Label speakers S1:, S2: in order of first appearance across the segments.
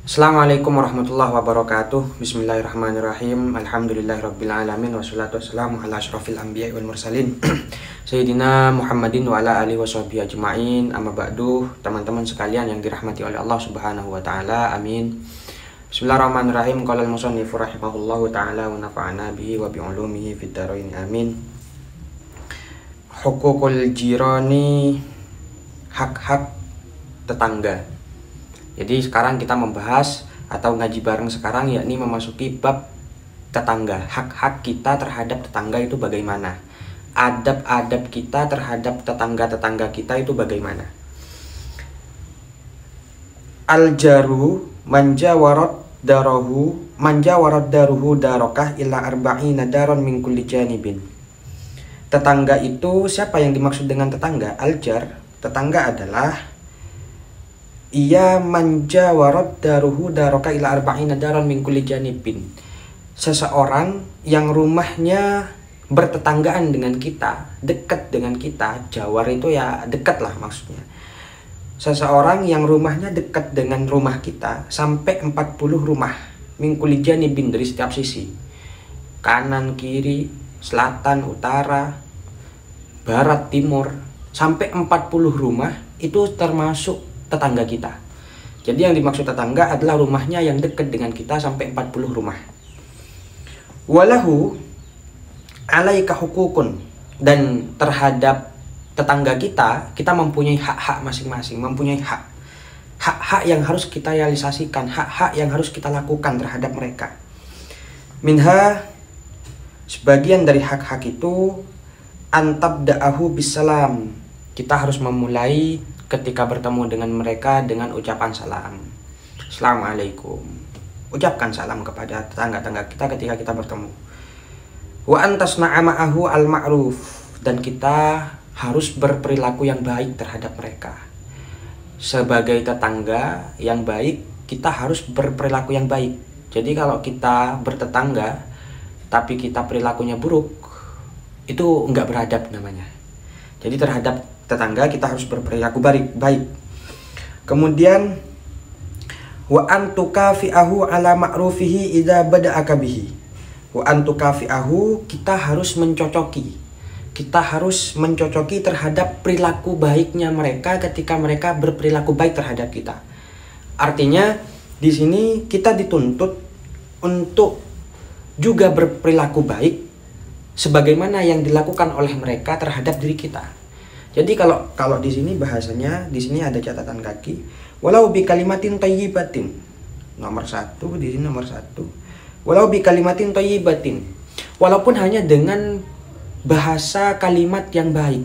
S1: Assalamualaikum warahmatullahi wabarakatuh. Bismillahirrahmanirrahim. Alhamdulillahirrabbilalamin. Wassalatu wassalamu ala asyrafil anbiya wal mursalin Sayyidina Muhammadin wa ala alihi washabihi ajma'in. Amma ba'du. Teman-teman sekalian yang dirahmati oleh Allah subhanahu wa ta'ala, amin. Bismillahirrahmanirrahim. Qala al-musannifu rahimahullahu ta'ala wa nafa'ana bihi wa bi'ulumihi fid dharain, amin. Hukukul jirani, hak-hak tetangga. Jadi sekarang kita membahas atau ngaji bareng sekarang, yakni memasuki bab tetangga. Hak-hak kita terhadap tetangga itu bagaimana? Adab-adab kita terhadap tetangga-tetangga kita itu bagaimana? Al-jaru manjawarat daruhu darokah illa arba'ina daron min kulli janibin. Tetangga itu, siapa yang dimaksud dengan tetangga? Al-jar, tetangga adalah ia manjawarat daruhu daroka ila arba'ina daron min kulli janibin. Seseorang yang rumahnya bertetanggaan dengan kita, dekat dengan kita. Jawar itu ya dekat lah maksudnya. Seseorang yang rumahnya dekat dengan rumah kita sampai 40 rumah min kulli janibin, dari setiap sisi, kanan, kiri, selatan, utara, barat, timur, sampai 40 rumah itu termasuk tetangga kita. Jadi yang dimaksud tetangga adalah rumahnya yang dekat dengan kita sampai 40 rumah. Walahu alaika hukukun, dan terhadap tetangga kita mempunyai hak-hak masing-masing, mempunyai hak-hak yang harus kita realisasikan, hak-hak yang harus kita lakukan terhadap mereka. Minha, sebagian dari hak-hak itu, antabda'ahu bisalam, kita harus memulai ketika bertemu dengan mereka dengan ucapan salam. Assalamualaikum. Ucapkan salam kepada tetangga-tetangga kita ketika kita bertemu. Wa antasna'a ma'ahu al-ma'ruf, dan kita harus berperilaku yang baik terhadap mereka. Sebagai tetangga yang baik, kita harus berperilaku yang baik. Jadi kalau kita bertetangga tapi kita perilakunya buruk, itu enggak beradab namanya. Jadi terhadap tetangga kita harus berperilaku baik. Kemudian wa antukafi'ahu ala ma'rufihi idza bada'aka bihi. Wa antukafi'ahu, kita harus mencocoki. Kita harus mencocoki terhadap perilaku baiknya mereka ketika mereka berperilaku baik terhadap kita. Artinya di sini kita dituntut untuk juga berperilaku baik sebagaimana yang dilakukan oleh mereka terhadap diri kita. Jadi kalau di sini bahasanya, di sini ada catatan kaki, walau bi kalimatin thayyibatin. Nomor 1 di sini, nomor 1. Walau bi kalimatin thayyibatin. Walaupun hanya dengan bahasa kalimat yang baik.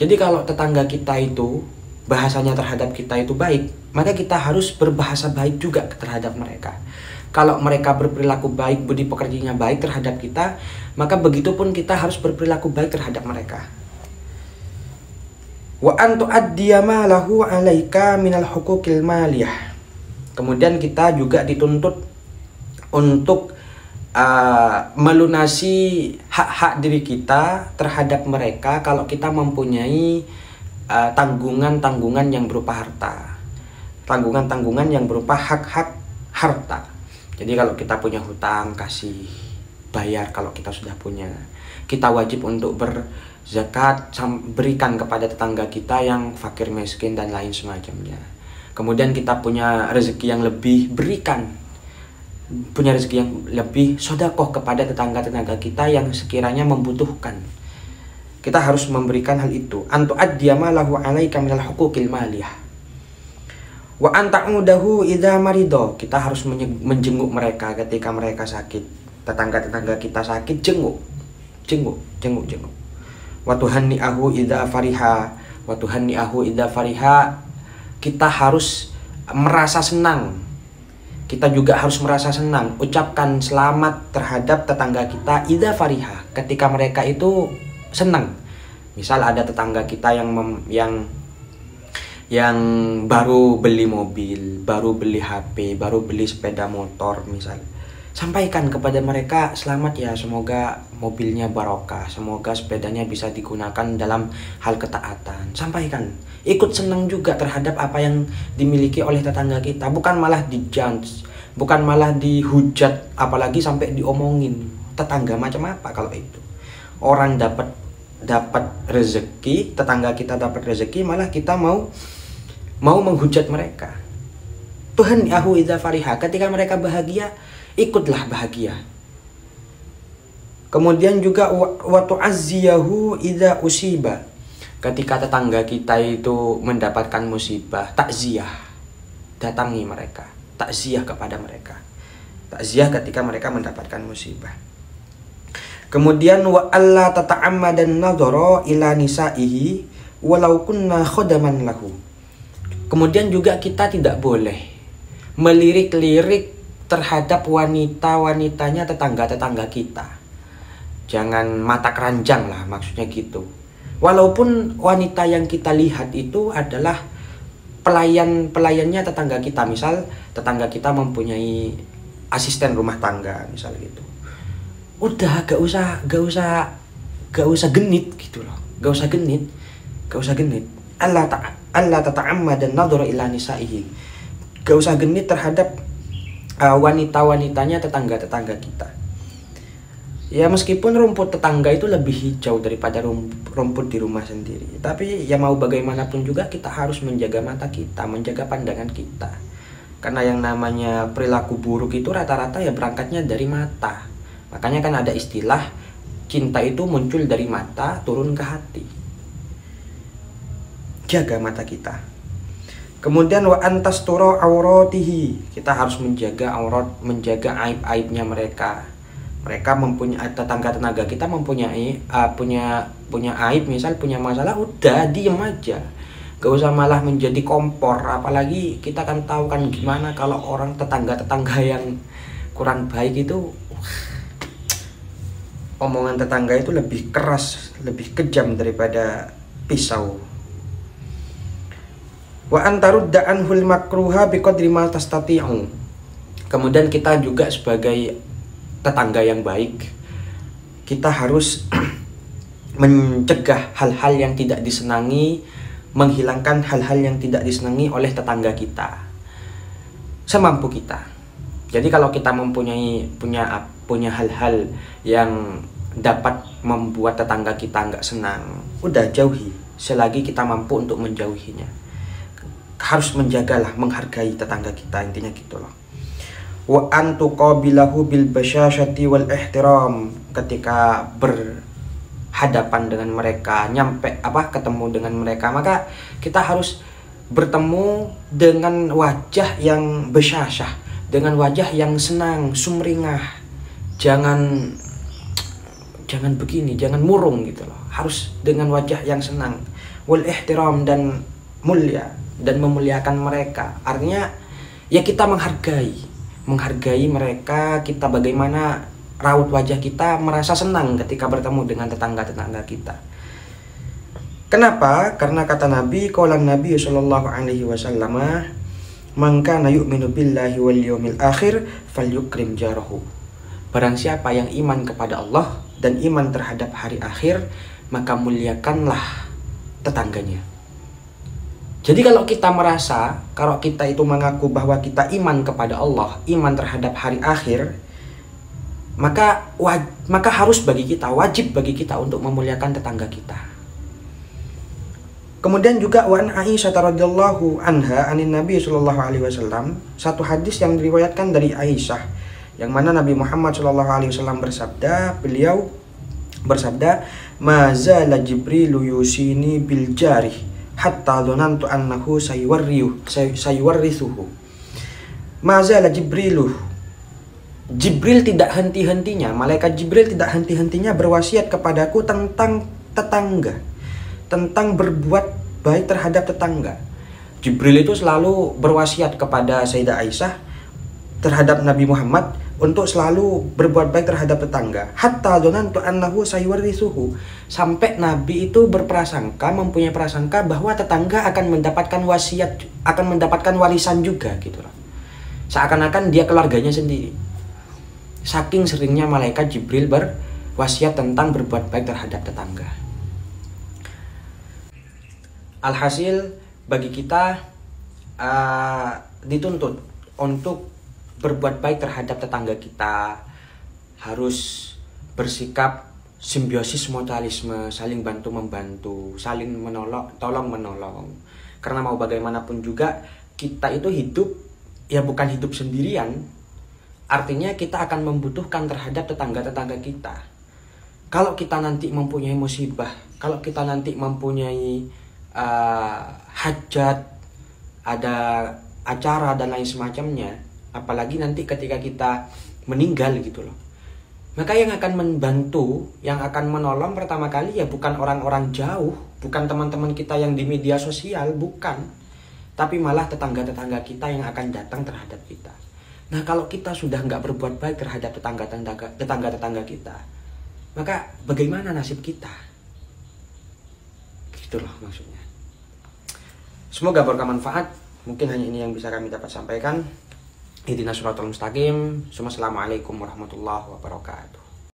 S1: Jadi kalau tetangga kita itu bahasanya terhadap kita itu baik, maka kita harus berbahasa baik juga terhadap mereka. Kalau mereka berperilaku baik, budi pekertinya baik terhadap kita, maka begitupun kita harus berperilaku baik terhadap mereka. Wa antu addiya ma lahu 'alaika minal hukukil maliyah. Kemudian kita juga dituntut untuk melunasi hak-hak diri kita terhadap mereka kalau kita mempunyai tanggungan-tanggungan yang berupa harta. Tanggungan-tanggungan yang berupa hak-hak harta. Jadi kalau kita punya hutang, kasih, bayar kalau kita sudah punya. Kita wajib untuk berzakat, berikan kepada tetangga kita yang fakir miskin dan lain semacamnya. Kemudian kita punya rezeki yang lebih, berikan. Punya rezeki yang lebih, sedekah kepada tetangga-tetangga kita yang sekiranya membutuhkan. Kita harus memberikan hal itu. Antu addiyama lahu 'alaika minal hukukil maliyah. Wa anta'udahu idza marido, kita harus menjenguk mereka ketika mereka sakit. Tetangga-tetangga kita sakit, jenguk. Wa tuhanni'ahu idza fariha. Wa tuhanni'ahu idza fariha, kita harus merasa senang. Kita juga harus merasa senang. Ucapkan selamat terhadap tetangga kita idza fariha, ketika mereka itu senang. Misal ada tetangga kita yang baru beli mobil, baru beli HP, baru beli sepeda motor misal. Sampaikan kepada mereka, selamat ya, semoga mobilnya barokah, semoga sepedanya bisa digunakan dalam hal ketaatan. Sampaikan, ikut senang juga terhadap apa yang dimiliki oleh tetangga kita, bukan malah dijudge, bukan malah dihujat, apalagi sampai diomongin. Tetangga macam apa kalau itu? Orang dapat rezeki, tetangga kita dapat rezeki, malah kita mau menghujat mereka. Tuhan yahu idza fariha, ketika mereka bahagia, ikutlah bahagia. Kemudian juga wa tu'azziyahu idza usiba, ketika tetangga kita itu mendapatkan musibah, takziah, datangi mereka, takziah kepada mereka, takziah ketika mereka mendapatkan musibah. Kemudian wa alla tata'ammadan nadhara ila nisaihi walau kunna khadaman lahu. Kemudian juga kita tidak boleh melirik-lirik terhadap wanita-wanitanya tetangga-tetangga kita. Jangan mata keranjang lah, maksudnya gitu. Walaupun wanita yang kita lihat itu adalah pelayannya tetangga kita. Misal tetangga kita mempunyai asisten rumah tangga, misal gitu. Udah gak usah genit gitu loh. Gak usah genit. Allah tata'ammadan nadhara ila nisaihi. Gak usah genit terhadap wanita-wanitanya tetangga-tetangga kita. Ya meskipun rumput tetangga itu lebih hijau daripada rumput di rumah sendiri, tapi ya mau bagaimanapun juga kita harus menjaga mata kita, menjaga pandangan kita. Karena yang namanya perilaku buruk itu rata-rata ya berangkatnya dari mata. Makanya kan ada istilah cinta itu muncul dari mata turun ke hati. Jaga mata kita. Kemudian wa antasturo auratihi, kita harus menjaga aurat, menjaga aib-aibnya mereka. Mereka mempunyai tetangga kita mempunyai punya aib, misal punya masalah, udah diem aja. Gak usah malah menjadi kompor, apalagi kita kan tahu kan gimana kalau orang tetangga yang kurang baik itu, omongan tetangga itu lebih keras, lebih kejam daripada pisau. Wa antarudda anhul makruha biqadri ma tastati'u. Kemudian kita juga sebagai tetangga yang baik, kita harus mencegah hal-hal yang tidak disenangi, menghilangkan hal-hal yang tidak disenangi oleh tetangga kita semampu kita. Jadi kalau kita punya hal-hal yang dapat membuat tetangga kita nggak senang, udah jauhi selagi kita mampu untuk menjauhinya. Harus menjagalah, menghargai tetangga kita, intinya gitu loh. Wa antuqabilahu bil basyashati wal ihtiram, ketika berhadapan dengan mereka, ketemu dengan mereka, maka kita harus bertemu dengan wajah yang basyasyah, dengan wajah yang senang, sumringah. Jangan begini, jangan murung gitu loh. Harus dengan wajah yang senang. Wal ihtiram, dan mulia, dan memuliakan mereka. Artinya ya kita menghargai mereka, kita bagaimana raut wajah kita merasa senang ketika bertemu dengan tetangga-tetangga kita. Kenapa? Karena kata Nabi, qala Nabi sallallahu alaihi wasallam, man kana yu'minu billahi wal yawmil akhir falyukrim jarahu. Barang siapa yang iman kepada Allah dan iman terhadap hari akhir, maka muliakanlah tetangganya. Jadi kalau kita merasa, kalau kita itu mengaku bahwa kita iman kepada Allah, iman terhadap hari akhir, maka harus wajib bagi kita untuk memuliakan tetangga kita. Kemudian juga wa an Aisyah radhiyallahu anha anin Nabi sallallahu alaihi wasallam, satu hadis yang diriwayatkan dari Aisyah, yang mana Nabi Muhammad sallallahu alaihi wasallam beliau bersabda, "Ma zala Jibrilu yusini bil jarih hatta dhanantu annahu sayuwarrithuhu." Mazala Jibril tidak henti-hentinya, malaikat Jibril tidak henti-hentinya berwasiat kepadaku tentang tetangga, tentang berbuat baik terhadap tetangga. Jibril itu selalu berwasiat kepada Sayyidah Aisyah terhadap Nabi Muhammad untuk selalu berbuat baik terhadap tetangga. Hatta dzanantu annahu sayuwarrithuhu, sampai Nabi itu mempunyai prasangka bahwa tetangga akan mendapatkan wasiat, akan mendapatkan warisan juga gitu loh. Seakan-akan dia keluarganya sendiri. Saking seringnya malaikat Jibril berwasiat tentang berbuat baik terhadap tetangga. Alhasil bagi kita dituntut untuk berbuat baik terhadap tetangga kita, harus bersikap simbiosis mutualisme, saling bantu membantu, saling tolong menolong. Karena mau bagaimanapun juga kita itu hidup ya bukan hidup sendirian. Artinya kita akan membutuhkan terhadap tetangga-tetangga kita. Kalau kita nanti mempunyai musibah, kalau kita nanti mempunyai hajat, ada acara dan lain semacamnya, apalagi nanti ketika kita meninggal gitu loh, maka yang akan membantu, yang akan menolong pertama kali ya bukan orang-orang jauh, bukan teman-teman kita yang di media sosial, bukan, tapi malah tetangga-tetangga kita yang akan datang terhadap kita. Nah, kalau kita sudah nggak berbuat baik terhadap tetangga-tetangga kita, maka bagaimana nasib kita? Gitu loh maksudnya. Semoga bermanfaat. Mungkin hanya ini yang bisa kami dapat sampaikan. Ihdinas siratal mustaqim. Assalamualaikum warahmatullahi wabarakatuh.